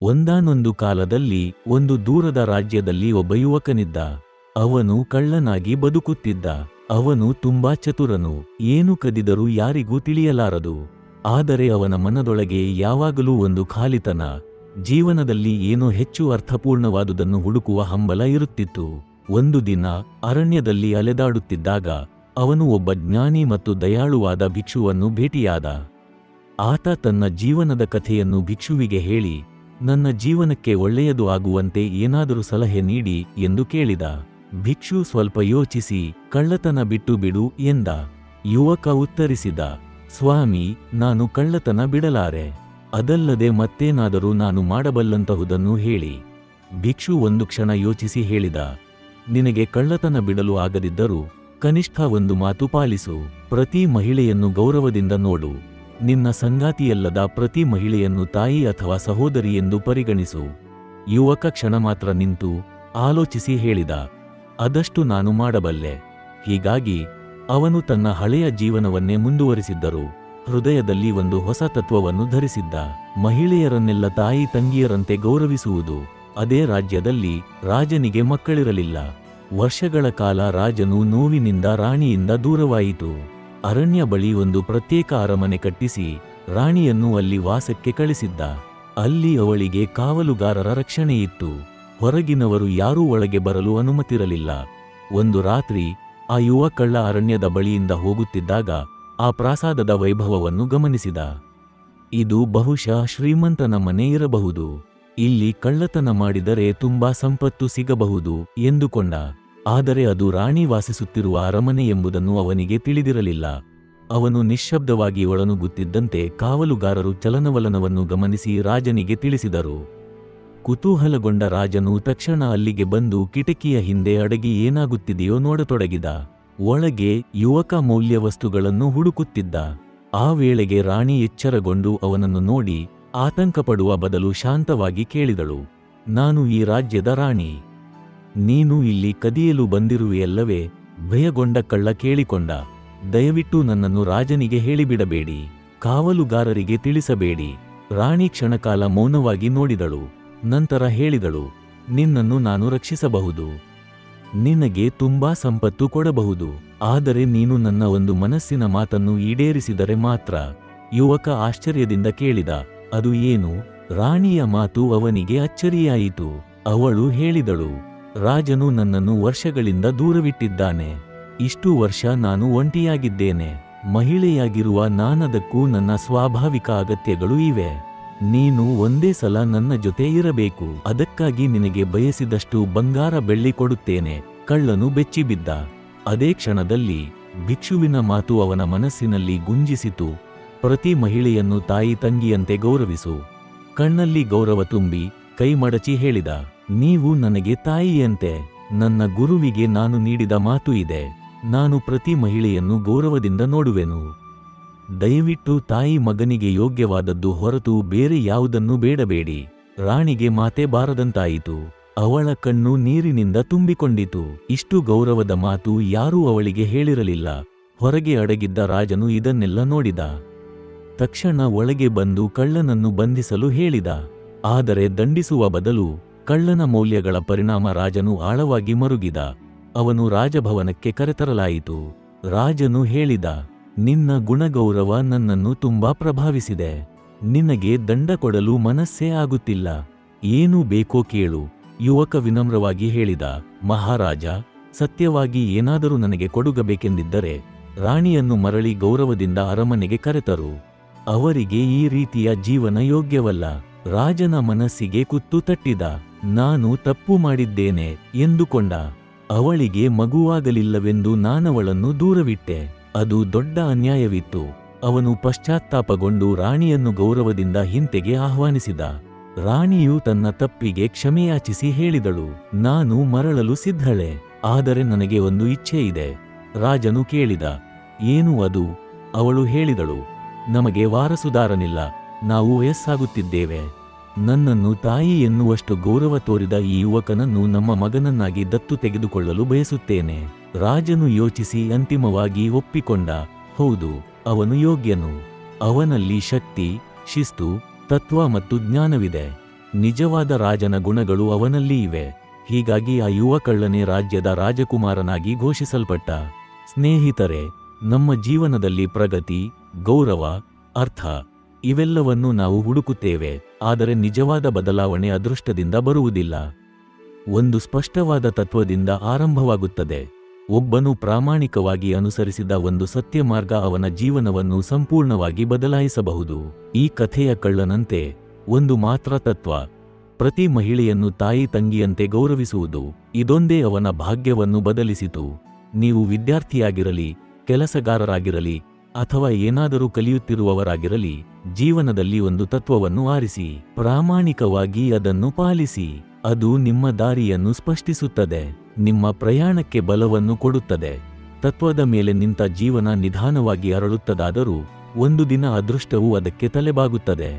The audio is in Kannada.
ಒಂದಾನೊಂದು ಕಾಲದಲ್ಲಿ ಒಂದು ದೂರದ ರಾಜ್ಯದಲ್ಲಿ ಒಬ್ಬ ಯುವಕನಿದ್ದ. ಅವನು ಕಳ್ಳನಾಗಿ ಬದುಕುತ್ತಿದ್ದ. ಅವನು ತುಂಬಾ ಚತುರನು. ಏನು ಕದಿದರೂ ಯಾರಿಗೂ ತಿಳಿಯಲಾರದು. ಆದರೆ ಅವನ ಮನದೊಳಗೆ ಯಾವಾಗಲೂ ಒಂದು ಖಾಲಿತನ, ಜೀವನದಲ್ಲಿ ಏನೋ ಹೆಚ್ಚು ಅರ್ಥಪೂರ್ಣವಾದುದನ್ನು ಹುಡುಕುವ ಹಂಬಲ ಇರುತ್ತಿತ್ತು. ಒಂದು ದಿನ ಅರಣ್ಯದಲ್ಲಿ ಅಲೆದಾಡುತ್ತಿದ್ದಾಗ ಅವನು ಒಬ್ಬ ಜ್ಞಾನಿ ಮತ್ತು ದಯಾಳುವಾದ ಭಿಕ್ಷುವನ್ನು ಭೇಟಿಯಾದ. ಆತ ತನ್ನ ಜೀವನದ ಕಥೆಯನ್ನು ಭಿಕ್ಷುವಿಗೆ ಹೇಳಿ, ನನ್ನ ಜೀವನಕ್ಕೆ ಒಳ್ಳೆಯದು ಆಗುವಂತೆ ಏನಾದರೂ ಸಲಹೆ ನೀಡಿ ಎಂದು ಕೇಳಿದ. ಭಿಕ್ಷು ಸ್ವಲ್ಪ ಯೋಚಿಸಿ, ಕಳ್ಳತನ ಬಿಟ್ಟು ಬಿಡು ಎಂದ. ಯುವಕ ಉತ್ತರಿಸಿದ, ಸ್ವಾಮಿ, ನಾನು ಕಳ್ಳತನ ಬಿಡಲಾರೆ. ಅದಲ್ಲದೆ ಮತ್ತೇನಾದರೂ ನಾನು ಮಾಡಬಲ್ಲಂತಹುದನ್ನು ಹೇಳಿ. ಭಿಕ್ಷು ಒಂದು ಕ್ಷಣ ಯೋಚಿಸಿ ಹೇಳಿದ, ನಿನಗೆ ಕಳ್ಳತನ ಬಿಡಲು ಆಗದಿದ್ದರೂ ಕನಿಷ್ಠ ಒಂದು ಮಾತು ಪಾಲಿಸು. ಪ್ರತಿ ಮಹಿಳೆಯನ್ನು ಗೌರವದಿಂದ ನೋಡು. ನಿನ್ನ ಸಂಗಾತಿಯಲ್ಲದ ಪ್ರತಿ ಮಹಿಳೆಯನ್ನು ತಾಯಿ ಅಥವಾ ಸಹೋದರಿ ಎಂದು ಪರಿಗಣಿಸು. ಯುವಕ ಕ್ಷಣ ಮಾತ್ರ ನಿಂತು ಆಲೋಚಿಸಿ ಹೇಳಿದ, ಅದಷ್ಟು ನಾನು ಮಾಡಬಲ್ಲೆ. ಹೀಗಾಗಿ ಅವನು ತನ್ನ ಹಳೆಯ ಜೀವನವನ್ನೇ ಮುಂದುವರಿಸಿದ್ದರು. ಹೃದಯದಲ್ಲಿ ಒಂದು ಹೊಸ ತತ್ವವನ್ನು ಧರಿಸಿದ್ದ. ಮಹಿಳೆಯರನ್ನೆಲ್ಲ ತಾಯಿ ತಂಗಿಯರಂತೆ ಗೌರವಿಸುವುದು. ಅದೇ ರಾಜ್ಯದಲ್ಲಿ ರಾಜನಿಗೆ ಮಕ್ಕಳಿರಲಿಲ್ಲ. ವರ್ಷಗಳ ಕಾಲ ರಾಜನು ನೋವಿನಿಂದ ರಾಣಿಯಿಂದ ದೂರವಾಯಿತು. ಅರಣ್ಯ ಬಳಿ ಒಂದು ಪ್ರತ್ಯೇಕ ಅರಮನೆ ಕಟ್ಟಿಸಿ ರಾಣಿಯನ್ನು ಅಲ್ಲಿ ವಾಸಕ್ಕೆ ಕಳಿಸಿದ್ದ. ಅಲ್ಲಿ ಅವಳಿಗೆ ಕಾವಲುಗಾರರ ರಕ್ಷಣೆಯಿತ್ತು. ಹೊರಗಿನವರು ಯಾರೂ ಒಳಗೆ ಬರಲು ಅನುಮತಿರಲಿಲ್ಲ. ಒಂದು ರಾತ್ರಿ ಆ ಯುವ ಕಳ್ಳ ಅರಣ್ಯದ ಬಳಿಯಿಂದ ಹೋಗುತ್ತಿದ್ದಾಗ ಆ ಪ್ರಾಸಾದದ ವೈಭವವನ್ನು ಗಮನಿಸಿದ. ಇದು ಬಹುಶಃ ಶ್ರೀಮಂತನ ಮನೆ ಇರಬಹುದು. ಇಲ್ಲಿ ಕಳ್ಳತನ ಮಾಡಿದರೆ ತುಂಬಾ ಸಂಪತ್ತು ಸಿಗಬಹುದು ಎಂದುಕೊಂಡ. ಆದರೆ ಅದು ರಾಣಿ ವಾಸಿಸುತ್ತಿರುವ ಅರಮನೆ ಎಂಬುದನ್ನು ಅವನಿಗೆ ತಿಳಿದಿರಲಿಲ್ಲ. ಅವನು ನಿಶ್ಶಬ್ದವಾಗಿ ಒಳನುಗ್ಗುತ್ತಿದ್ದಂತೆ ಕಾವಲುಗಾರರು ಚಲನವಲನವನ್ನು ಗಮನಿಸಿ ರಾಜನಿಗೆ ತಿಳಿಸಿದರು. ಕುತೂಹಲಗೊಂಡ ರಾಜನು ತಕ್ಷಣ ಅಲ್ಲಿಗೆ ಬಂದು ಕಿಟಕಿಯ ಹಿಂದೆ ಅಡಗಿ ಏನಾಗುತ್ತಿದೆಯೋ ನೋಡತೊಡಗಿದ. ಒಳಗೆ ಯುವಕ ಮೌಲ್ಯ ವಸ್ತುಗಳನ್ನು ಹುಡುಕುತ್ತಿದ್ದ. ಆ ವೇಳೆಗೆ ರಾಣಿ ಎಚ್ಚರಗೊಂಡು ಅವನನ್ನು ನೋಡಿ ಆತಂಕಪಡುವ ಬದಲು ಶಾಂತವಾಗಿ ಕೇಳಿದಳು, ನಾನು ಈ ರಾಜ್ಯದ ರಾಣಿ. ನೀನು ಇಲ್ಲಿ ಕದಿಯಲು ಬಂದಿರುವೆಯಲ್ಲವೇ? ಭಯಗೊಂಡ ಕಳ್ಳ ಕೇಳಿಕೊಂಡ, ದಯವಿಟ್ಟು ನನ್ನನ್ನು ರಾಜನಿಗೆ ಹೇಳಿಬಿಡಬೇಡಿ, ಕಾವಲುಗಾರರಿಗೆ ತಿಳಿಸಬೇಡಿ. ರಾಣಿ ಕ್ಷಣಕಾಲ ಮೌನವಾಗಿ ನೋಡಿದಳು. ನಂತರ ಹೇಳಿದಳು, ನಿನ್ನನ್ನು ನಾನು ರಕ್ಷಿಸಬಹುದು. ನಿನಗೆ ತುಂಬಾ ಸಂಪತ್ತು ಕೊಡಬಹುದು. ಆದರೆ ನೀನು ನನ್ನ ಒಂದು ಮನಸ್ಸಿನ ಮಾತನ್ನು ಈಡೇರಿಸಿದರೆ ಮಾತ್ರ. ಯುವಕ ಆಶ್ಚರ್ಯದಿಂದ ಕೇಳಿದ, ಅದು ಏನು? ರಾಣಿಯ ಮಾತು ಅವನಿಗೆ ಅಚ್ಚರಿಯಾಯಿತು. ಅವಳು ಹೇಳಿದಳು, ರಾಜನು ನನ್ನನ್ನು ವರ್ಷಗಳಿಂದ ದೂರವಿಟ್ಟಿದ್ದಾನೆ. ಇಷ್ಟು ವರ್ಷ ನಾನು ಒಂಟಿಯಾಗಿದ್ದೇನೆ. ಮಹಿಳೆಯಾಗಿರುವ ನಾನದಕ್ಕೂ ನನ್ನ ಸ್ವಾಭಾವಿಕ ಅಗತ್ಯಗಳು ಇವೆ. ನೀನು ಒಂದೇ ಸಲ ನನ್ನ ಜೊತೆ ಇರಬೇಕು. ಅದಕ್ಕಾಗಿ ನಿನಗೆ ಬಯಸಿದಷ್ಟು ಬಂಗಾರ ಬೆಳ್ಳಿ ಕೊಡುತ್ತೇನೆ. ಕಳ್ಳನು ಬೆಚ್ಚಿಬಿದ್ದ. ಅದೇ ಕ್ಷಣದಲ್ಲಿ ಭಿಕ್ಷುವಿನ ಮಾತು ಅವನ ಮನಸ್ಸಿನಲ್ಲಿ ಗುಂಜಿಸಿತು. ಪ್ರತಿ ಮಹಿಳೆಯನ್ನು ತಾಯಿ ತಂಗಿಯಂತೆ ಗೌರವಿಸು. ಕಣ್ಣಲ್ಲಿ ಗೌರವ ತುಂಬಿ ಕೈ ಮಡಚಿ ಹೇಳಿದ, ನೀವು ನನಗೆ ತಾಯಿಯಂತೆ. ನನ್ನ ಗುರುವಿಗೆ ನಾನು ನೀಡಿದ ಮಾತು ಇದೆ. ನಾನು ಪ್ರತಿ ಮಹಿಳೆಯನ್ನು ಗೌರವದಿಂದ ನೋಡುವೆನು. ದಯವಿಟ್ಟು ತಾಯಿ ಮಗನಿಗೆ ಯೋಗ್ಯವಾದದ್ದು ಹೊರತು ಬೇರೆ ಯಾವುದನ್ನೂ ಬೇಡಬೇಡಿ. ರಾಣಿಗೆ ಮಾತೆ ಬಾರದಂತಾಯಿತು. ಅವಳ ಕಣ್ಣು ನೀರಿನಿಂದ ತುಂಬಿಕೊಂಡಿತು. ಇಷ್ಟು ಗೌರವದ ಮಾತು ಯಾರೂ ಅವಳಿಗೆ ಹೇಳಿರಲಿಲ್ಲ. ಹೊರಗೆ ಅಡಗಿದ್ದ ರಾಜನು ಇದನ್ನೆಲ್ಲ ನೋಡಿದ. ತಕ್ಷಣ ಒಳಗೆ ಬಂದು ಕಳ್ಳನನ್ನು ಬಂಧಿಸಲು ಹೇಳಿದ. ಆದರೆ ದಂಡಿಸುವ ಬದಲು ಕಳ್ಳನ ಮೌಲ್ಯಗಳ ಪರಿಣಾಮ ರಾಜನು ಆಳವಾಗಿ ಮರುಗಿದ. ಅವನು ರಾಜಭವನಕ್ಕೆ ಕರೆತರಲಾಯಿತು. ರಾಜನು ಹೇಳಿದ, ನಿನ್ನ ಗುಣಗೌರವ ನನ್ನನ್ನು ತುಂಬಾ ಪ್ರಭಾವಿಸಿದೆ. ನಿನಗೆ ದಂಡ ಕೊಡಲು ಮನಸ್ಸೇ ಆಗುತ್ತಿಲ್ಲ. ಏನು ಬೇಕೋ ಕೇಳು. ಯುವಕ ವಿನಮ್ರವಾಗಿ ಹೇಳಿದ, ಮಹಾರಾಜ, ಸತ್ಯವಾಗಿ ಏನಾದರೂ ನನಗೆ ಕೊಡುಗಬೇಕೆಂದಿದ್ದರೆ ರಾಣಿಯನ್ನು ಮರಳಿ ಗೌರವದಿಂದ ಅರಮನೆಗೆ ಕರೆತರು. ಅವರಿಗೆ ಈ ರೀತಿಯ ಜೀವನ ಯೋಗ್ಯವಲ್ಲ. ರಾಜನ ಮನಸ್ಸಿಗೆ ಕುತ್ತು ತಟ್ಟಿದ. ನಾನು ತಪ್ಪು ಮಾಡಿದ್ದೇನೆ ಎಂದುಕೊಂಡ. ಅವಳಿಗೆ ಮಗುವಾಗಲಿಲ್ಲವೆಂದು ನಾನವಳನ್ನು ದೂರವಿಟ್ಟೆ. ಅದು ದೊಡ್ಡ ಅನ್ಯಾಯವಿತ್ತು. ಅವನು ಪಶ್ಚಾತ್ತಾಪಗೊಂಡು ರಾಣಿಯನ್ನು ಗೌರವದಿಂದ ಹಿಂತೆಗೆ ಆಹ್ವಾನಿಸಿದ. ರಾಣಿಯು ತನ್ನ ತಪ್ಪಿಗೆ ಕ್ಷಮೆಯಾಚಿಸಿ ಹೇಳಿದಳು, ನಾನು ಮರಳಲು ಸಿದ್ಧಳೆ. ಆದರೆ ನನಗೆ ಒಂದು ಇಚ್ಛೆ ಇದೆ. ರಾಜನು ಕೇಳಿದ, ಏನು ಅದು? ಅವಳು ಹೇಳಿದಳು, ನಮಗೆ ವಾರಸುದಾರನಿಲ್ಲ. ನಾವು ವಯಸ್ಸಾಗುತ್ತಿದ್ದೇವೆ. ನನ್ನನ್ನು ತಾಯಿ ಎನ್ನುವಷ್ಟು ಗೌರವ ತೋರಿದ ಈ ಯುವಕನನ್ನು ನಮ್ಮ ಮಗನನ್ನಾಗಿ ದತ್ತು ತೆಗೆದುಕೊಳ್ಳಲು ಬಯಸುತ್ತೇನೆ. ರಾಜನು ಯೋಚಿಸಿ ಅಂತಿಮವಾಗಿ ಒಪ್ಪಿಕೊಂಡ. ಹೌದು, ಅವನು ಯೋಗ್ಯನು. ಅವನಲ್ಲಿ ಶಕ್ತಿ, ಶಿಸ್ತು, ತತ್ವ ಮತ್ತು ಜ್ಞಾನವಿದೆ. ನಿಜವಾದ ರಾಜನ ಗುಣಗಳು ಅವನಲ್ಲಿ ಇವೆ. ಹೀಗಾಗಿ ಆ ಯುವ ಕಳ್ಳನೇ ರಾಜ್ಯದ ರಾಜಕುಮಾರನಾಗಿ ಘೋಷಿಸಲ್ಪಟ್ಟ. ಸ್ನೇಹಿತರೆ, ನಮ್ಮ ಜೀವನದಲ್ಲಿ ಪ್ರಗತಿ, ಗೌರವ, ಅರ್ಥ ಇವೆಲ್ಲವನ್ನೂ ನಾವು ಹುಡುಕುತ್ತೇವೆ. ಆದರೆ ನಿಜವಾದ ಬದಲಾವಣೆ ಅದೃಷ್ಟದಿಂದ ಬರುವುದಿಲ್ಲ. ಒಂದು ಸ್ಪಷ್ಟವಾದ ತತ್ವದಿಂದ ಆರಂಭವಾಗುತ್ತದೆ. ಒಬ್ಬನು ಪ್ರಾಮಾಣಿಕವಾಗಿ ಅನುಸರಿಸಿದ ಒಂದು ಸತ್ಯ ಮಾರ್ಗ ಅವನ ಜೀವನವನ್ನು ಸಂಪೂರ್ಣವಾಗಿ ಬದಲಾಯಿಸಬಹುದು. ಈ ಕಥೆಯ ಕಳ್ಳನಂತೆ ಒಂದು ಮಾತ್ರ ತತ್ವ: ಪ್ರತಿ ಮಹಿಳೆಯನ್ನು ತಾಯಿ ತಂಗಿಯಂತೆ ಗೌರವಿಸುವುದು. ಇದೊಂದೇ ಅವನ ಭಾಗ್ಯವನ್ನು ಬದಲಿಸಿತು. ನೀವು ವಿದ್ಯಾರ್ಥಿಯಾಗಿರಲಿ, ಕೆಲಸಗಾರರಾಗಿರಲಿ ಅಥವಾ ಏನಾದರೂ ಕಲಿಯುತ್ತಿರುವವರಾಗಿರಲಿ, ಜೀವನದಲ್ಲಿ ಒಂದು ತತ್ವವನ್ನು ಆರಿಸಿ, ಪ್ರಾಮಾಣಿಕವಾಗಿ ಅದನ್ನು ಪಾಲಿಸಿ. ಅದು ನಿಮ್ಮ ದಾರಿಯನ್ನು ಸ್ಪಷ್ಟಿಸುತ್ತದೆ, ನಿಮ್ಮ ಪ್ರಯಾಣಕ್ಕೆ ಬಲವನ್ನು ಕೊಡುತ್ತದೆ. ತತ್ವದ ಮೇಲೆ ನಿಂತ ಜೀವನ ನಿಧಾನವಾಗಿ ಅರಳುತ್ತದಾದರೂ ಒಂದು ದಿನ ಅದೃಷ್ಟವು ಅದಕ್ಕೆ ತಲೆಬಾಗುತ್ತದೆ.